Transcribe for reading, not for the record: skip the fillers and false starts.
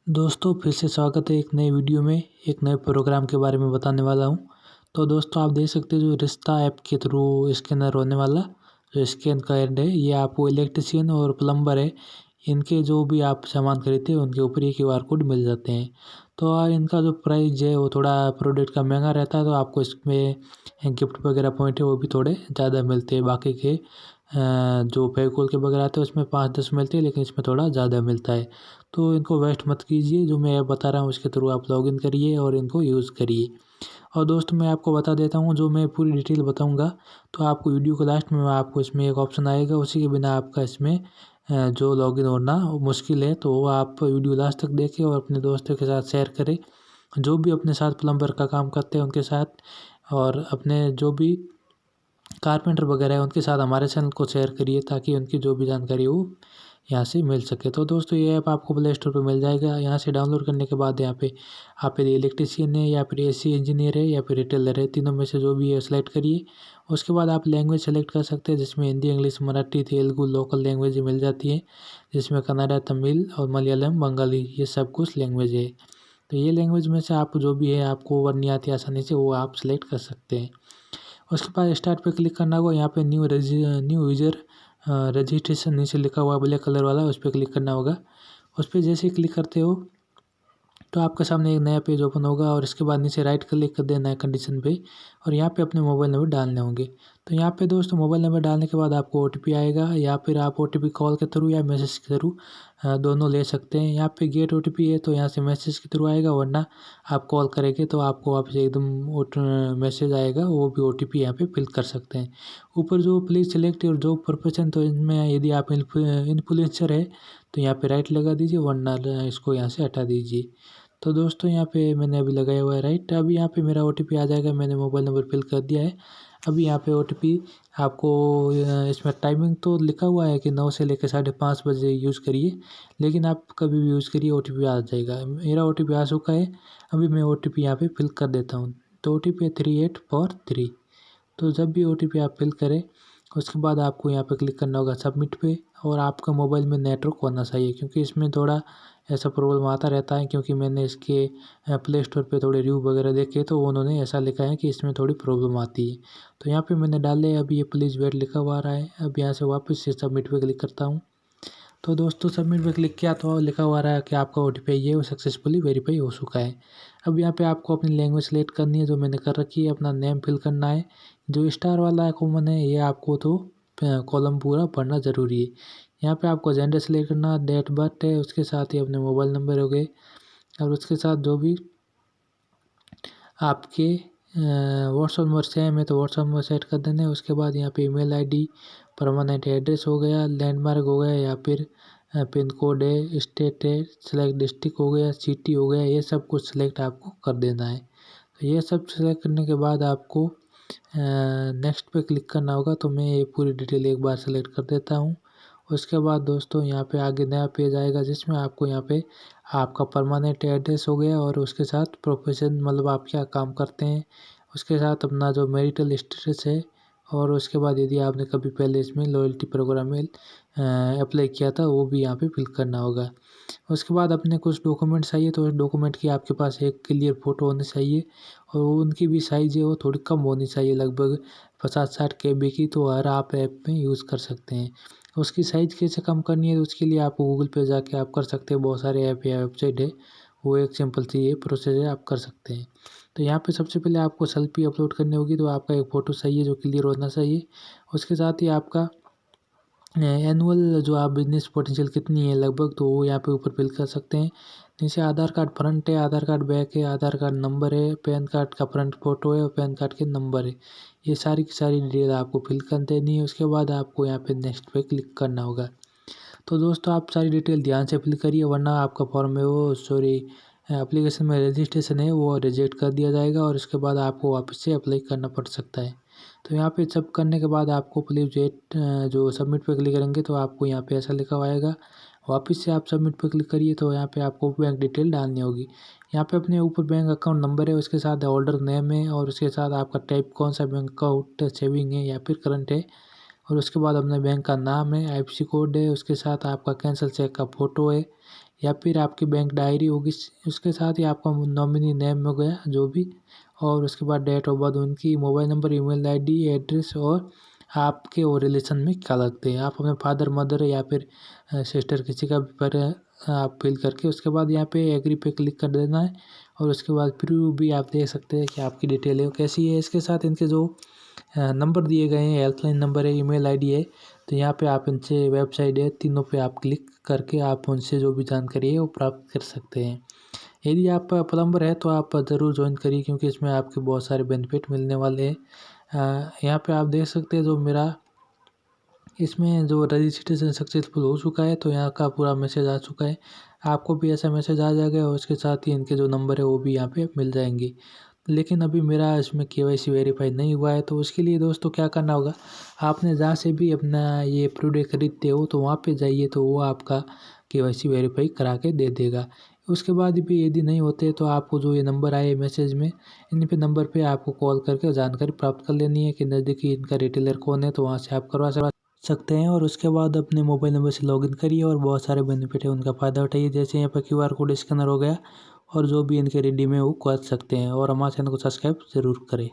दोस्तों फिर से स्वागत है एक नए वीडियो में। एक नए प्रोग्राम के बारे में बताने वाला हूँ। तो दोस्तों आप देख सकते हो जो रिश्ता ऐप के थ्रू स्कैनर होने वाला जो स्कैन कार्ड है, ये आपको इलेक्ट्रिशियन और प्लम्बर है, इनके जो भी आप सामान खरीदते हैं उनके ऊपर ये QR कोड मिल जाते हैं। तो इनका जो प्राइस है वो थोड़ा प्रोडक्ट का महंगा रहता है, तो आपको इसमें गिफ्ट वगैरह पॉइंट है वो भी थोड़े ज़्यादा मिलते हैं। बाकी के जो फेविकोल के वगैरह आते हैं उसमें 5-10 मिलते हैं, लेकिन इसमें थोड़ा ज़्यादा मिलता है। तो इनको वेस्ट मत कीजिए, जो मैं बता रहा हूँ उसके थ्रू आप लॉगिन करिए और इनको यूज़ करिए। और दोस्तों मैं आपको बता देता हूँ, जो मैं पूरी डिटेल बताऊँगा तो आपको वीडियो के लास्ट में आपको इसमें एक ऑप्शन आएगा, उसी के बिना आपका इसमें जो लॉगिन होना मुश्किल है। तो वो आप वीडियो लास्ट तक देखें और अपने दोस्तों के साथ शेयर करें, जो भी अपने साथ प्लम्बर का काम करते हैं उनके साथ, और अपने जो भी कारपेंटर वगैरह है उनके साथ हमारे चैनल को शेयर करिए, ताकि उनकी जो भी जानकारी हो यहाँ से मिल सके। तो दोस्तों ये ऐप आपको प्ले स्टोर पर मिल जाएगा। यहाँ से डाउनलोड करने के बाद यहाँ पे आप यदि इलेक्ट्रीशियन है या फिर AC इंजीनियर है या फिर रिटेलर है, तीनों में से जो भी है सेलेक्ट करिए। उसके बाद आप लैंग्वेज सेलेक्ट कर सकते हैं, जिसमें Hindi, English, Marathi, Telugu, local language मिल जाती है, जिसमें कन्नड़ा, तमिल और मलयालम, बंगाली, ये सब कुछ लैंग्वेज है। तो ये लैंग्वेज में से आप जो भी है आपको ओवर नहीं आती आसानी से, वो आप सेलेक्ट कर सकते हैं। उसके बाद स्टार्ट पे क्लिक करना होगा। यहाँ पे न्यू यूज़र रजिस्ट्रेशन नीचे लिखा हुआ ब्लैक कलर वाला, उस पर क्लिक करना होगा। उस पर जैसे ही क्लिक करते हो तो आपके सामने एक नया पेज ओपन होगा, और इसके बाद नीचे राइट क्लिक कर देना है कंडीशन पे, और यहाँ पे अपने मोबाइल नंबर डालने होंगे। तो यहाँ पे दोस्तों मोबाइल नंबर डालने के बाद आपको OTP आएगा, या फिर आप OTP कॉल के थ्रू या मैसेज के थ्रू दोनों ले सकते हैं। यहाँ पे गेट OTP है तो यहाँ से मैसेज के थ्रू आएगा, वरना आप कॉल करेंगे तो आपको वापस एकदम मैसेज आएगा, वो भी OTP यहाँ पे फिल कर सकते हैं। ऊपर जो please select your job profession, तो इनमें यदि आप इन्फ्लुएंसर है तो यहाँ पे राइट लगा दीजिए, वरना इसको यहाँ से हटा दीजिए। तो दोस्तों यहाँ पे मैंने अभी लगाया हुआ है राइट। अभी यहाँ पे मेरा OTP आ जाएगा, मैंने मोबाइल नंबर फिल कर दिया है। अभी यहाँ पे OTP आपको इसमें टाइमिंग तो लिखा हुआ है कि 9 से लेकर 5:30 बजे यूज़ करिए, लेकिन आप कभी भी यूज़ करिए OTP आ जाएगा। मेरा OTP आ चुका है। अभी मैं OTP यहाँ पे फिल कर देता हूँ। तो OTP है 3843। तो जब भी OTP आप फिल करें उसके बाद आपको यहाँ पे क्लिक करना होगा सबमिट पे, और आपका मोबाइल में नेटवर्क होना चाहिए, क्योंकि इसमें थोड़ा ऐसा प्रॉब्लम आता रहता है। क्योंकि मैंने इसके प्ले स्टोर पे थोड़े रिव्यू वगैरह देखे तो उन्होंने ऐसा लिखा है कि इसमें थोड़ी प्रॉब्लम आती है। तो यहाँ पे मैंने डाले, अभी ये प्लीज़ वेट लिखा हुआ आ रहा है। अब यहाँ से वापस से सबमिट पे क्लिक करता हूँ। तो दोस्तों सबमिट पे क्लिक किया तो लिखा हुआ रहा है कि आपका OTP ये वो सक्सेसफुली वेरीफाई हो चुका है। अब यहाँ पे आपको अपनी लैंग्वेज सेलेक्ट करनी है, जो मैंने कर रखी है। अपना नेम फिल करना है, जो स्टार वाला कॉमन है ये आपको तो कॉलम पूरा भरना ज़रूरी है। यहाँ पे आपको जेंडर सेलेक्ट करना, डेट बर्थ है, उसके साथ ही अपने मोबाइल नंबर हो गए, और उसके साथ जो भी आपके व्हाट्सअप नंबर सेम है तो व्हाट्सअप नंबर सेट कर देना है। उसके बाद यहाँ पे email ID, परमानेंट एड्रेस हो गया, लैंडमार्क हो गया, या फिर पिन कोड है, स्टेट है, सेलेक्ट डिस्ट्रिक्ट हो गया, सिटी हो गया, ये सब कुछ सेलेक्ट आपको कर देना है। तो ये सब सेलेक्ट करने के बाद आपको नेक्स्ट पे क्लिक करना होगा। तो मैं ये पूरी डिटेल एक बार सेलेक्ट कर देता हूँ। उसके बाद दोस्तों यहाँ पे आगे नया पेज आएगा, जिसमें आपको यहाँ पे आपका परमानेंट एड्रेस हो गया, और उसके साथ प्रोफेशन मतलब आप क्या काम करते हैं, उसके साथ अपना जो मैरिटल स्टेटस है, और उसके बाद यदि आपने कभी पहले इसमें लॉयल्टी प्रोग्राम में अप्लाई किया था वो भी यहाँ पे फिल करना होगा। उसके बाद अपने कुछ डॉक्यूमेंट चाहिए, तो उस डॉक्यूमेंट की आपके पास एक क्लियर फ़ोटो होनी चाहिए, और उनकी भी साइज़ है वो थोड़ी कम होनी चाहिए, लगभग 50-60 KB की। तो हर आप ऐप में यूज़ कर सकते हैं। उसकी साइज़ कैसे कम करनी है, तो उसके लिए आप गूगल पे जाके आप कर सकते हैं। बहुत सारे ऐप या वेबसाइट है, वो एक सिंपल सी ये प्रोसेस है, आप कर सकते हैं। तो यहाँ पे सबसे पहले आपको सेल्फी अपलोड करनी होगी, तो आपका एक फ़ोटो चाहिए जो क्लियर होना चाहिए। उसके साथ ही आपका एनुअल जो आप बिजनेस पोटेंशियल कितनी है लगभग, तो वो यहाँ पे ऊपर फिल कर सकते हैं। नीचे आधार कार्ड फ्रंट है, आधार कार्ड बैक है, आधार कार्ड नंबर है, पैन कार्ड का फ्रंट फ़ोटो है, और पैन कार्ड के नंबर है। ये सारी की सारी डिटेल आपको फिल कर देनी है। उसके बाद आपको यहाँ पे नेक्स्ट पे क्लिक करना होगा। तो दोस्तों आप सारी डिटेल ध्यान से फिल करिए, वरना आपका फॉर्म है वो सॉरी एप्लीकेशन में रजिस्ट्रेशन है वो रिजेक्ट कर दिया जाएगा, और उसके बाद आपको वापस से अप्लाई करना पड़ सकता है। तो यहाँ पे सब करने के बाद आपको प्लीज़ वेट, जो सबमिट पे क्लिक करेंगे तो आपको यहाँ पे ऐसा लिखा हुआ आएगा। वापस से आप सबमिट पे क्लिक करिए, तो यहाँ पे आपको बैंक डिटेल डालनी होगी। यहाँ पे अपने ऊपर बैंक अकाउंट नंबर है, उसके साथ होल्डर नेम है, और उसके साथ आपका टाइप कौन सा बैंक अकाउंट, सेविंग है या फिर करंट है, और उसके बाद अपने बैंक का नाम है, IFSC कोड है, उसके साथ आपका कैंसल चेक का फ़ोटो है, या फिर आपकी बैंक डायरी होगी, उसके साथ ही आपका नॉमिनी नेम हो गया जो भी, और उसके बाद डेट ऑफ बर्थ, उनकी mobile number, email ID, address, और आपके वो रिलेशन में क्या लगते हैं। आप अपने फादर मदर या फिर सिस्टर किसी का भी पर आप फिल करके उसके बाद यहाँ पे एग्री पे क्लिक कर देना है, और उसके बाद प्रीव्यू भी आप देख सकते हैं कि आपकी डिटेल है वो कैसी है। इसके साथ इनके जो नंबर दिए गए हैं, हेल्पलाइन नंबर है, ईमेल आईडी है, तो यहाँ पे आप इनसे वेबसाइट है, तीनों पे आप क्लिक करके आप उनसे जो भी जानकारी है वो प्राप्त कर सकते हैं। यदि आप प्लम्बर है तो आप ज़रूर ज्वाइन करिए, क्योंकि इसमें आपके बहुत सारे बेनिफिट मिलने वाले हैं। यहाँ पे आप देख सकते हैं जो मेरा इसमें जो रजिस्ट्रेशन सक्सेसफुल हो चुका है, तो यहाँ का पूरा मैसेज आ चुका है। आपको भी ऐसा मैसेज आ जाएगा, और उसके साथ ही इनके जो नंबर है वो भी यहाँ पे मिल जाएंगे। लेकिन अभी मेरा इसमें KYC वेरीफाई नहीं हुआ है, तो उसके लिए दोस्तों क्या करना होगा, आपने जहाँ से भी अपना ये प्रोडक्ट खरीदते हो तो वहाँ पे जाइए, तो वो आपका KYC वेरीफाई करा के दे देगा। उसके बाद भी यदि नहीं होते तो आपको जो ये नंबर आए मैसेज में, इन पे नंबर पे आपको कॉल करके जानकारी प्राप्त कर लेनी है कि नज़दीकी इनका रिटेलर कौन है, तो वहाँ से आप करवा सकते हैं। और उसके बाद अपने मोबाइल नंबर से लॉगिन करिए, और बहुत सारे बेनिफिट है उनका फ़ायदा उठाइए। जैसे यहाँ पर QR कोड स्कैनर हो गया, और जो भी इनके रिडीम है वो कर सकते हैं। और हमारे चैनल को सब्सक्राइब ज़रूर करें।